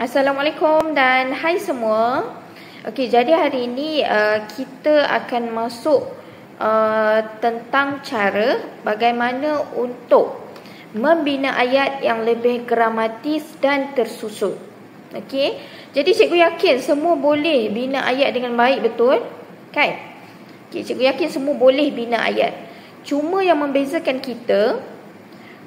Assalamualaikum dan hai semua. Okey, jadi hari ini kita akan masuk tentang cara bagaimana untuk membina ayat yang lebih gramatis dan tersusun. Okey. Jadi cikgu yakin semua boleh bina ayat dengan baik, betul? Kan? Okey, cikgu yakin semua boleh bina ayat. Cuma yang membezakan kita,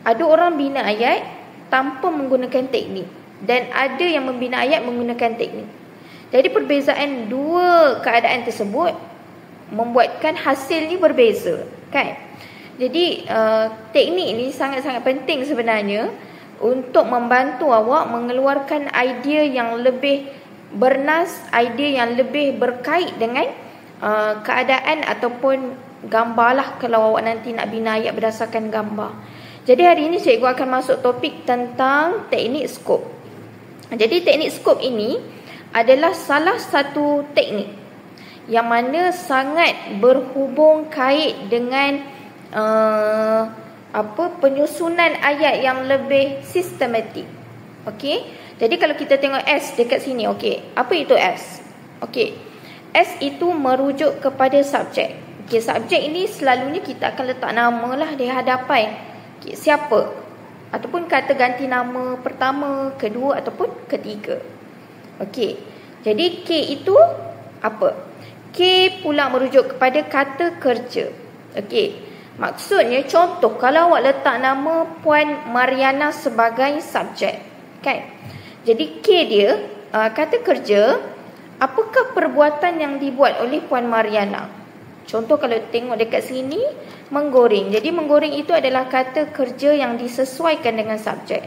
ada orang bina ayat tanpa menggunakan teknik dan ada yang membina ayat menggunakan teknik. Jadi perbezaan dua keadaan tersebut membuatkan hasil ni berbeza, kan? Jadi teknik ni sangat-sangat penting sebenarnya untuk membantu awak mengeluarkan idea yang lebih bernas, idea yang lebih berkait dengan keadaan ataupun gambar lah, kalau awak nanti nak bina ayat berdasarkan gambar. Jadi hari ini cikgu akan masuk topik tentang teknik skop. Jadi teknik skop ini adalah salah satu teknik yang mana sangat berhubung kait dengan penyusunan ayat yang lebih sistematik. Okey. Jadi kalau kita tengok S dekat sini, okey. Apa itu S? Okey. S itu merujuk kepada subjek. Okey, subjek ini selalunya kita akan letak nama lah di hadapan. Okay, siapa? Ataupun kata ganti nama pertama, kedua ataupun ketiga. Okey. Jadi K itu apa? K pula merujuk kepada kata kerja. Okey. Maksudnya contoh kalau awak letak nama Puan Mariana sebagai subjek, kan? Jadi K dia kata kerja, apakah perbuatan yang dibuat oleh Puan Mariana? Contoh kalau tengok dekat sini, menggoreng. Jadi menggoreng itu adalah kata kerja yang disesuaikan dengan subjek.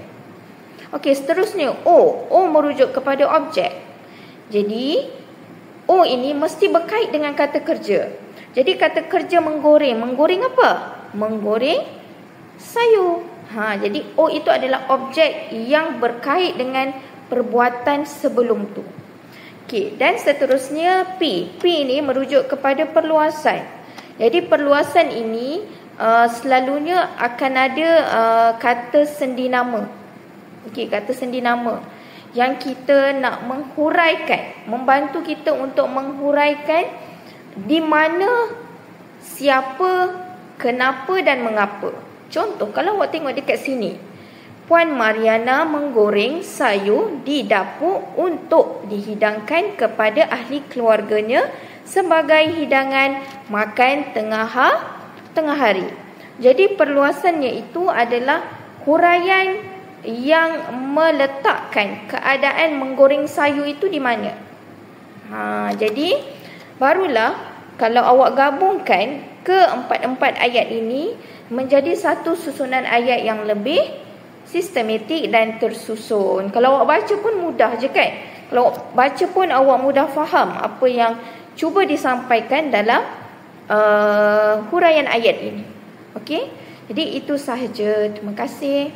Okey, seterusnya O. O merujuk kepada objek. Jadi O ini mesti berkait dengan kata kerja. Jadi kata kerja menggoreng. Menggoreng apa? Menggoreng sayur. Jadi O itu adalah objek yang berkait dengan perbuatan sebelum tu. Okey, dan seterusnya P. P ini merujuk kepada perluasan. Jadi perluasan ini selalunya akan ada kata sendi nama. Okey, kata sendi nama yang kita nak menghuraikan, membantu kita untuk menghuraikan di mana, siapa, kenapa dan mengapa. Contoh kalau awak tengok dekat sini, Puan Mariana menggoreng sayur di dapur untuk dihidangkan kepada ahli keluarganya sebagai hidangan makan tengah hari. Jadi perluasannya itu adalah huraian yang meletakkan keadaan menggoreng sayur itu di mana. Jadi barulah kalau awak gabungkan keempat-empat ayat ini menjadi satu susunan ayat yang lebih sistematik dan tersusun. Kalau awak baca pun mudah je, kan? Kalau awak baca pun awak mudah faham apa yang cuba disampaikan dalam huraian ayat ini. Okey? Jadi itu sahaja. Terima kasih.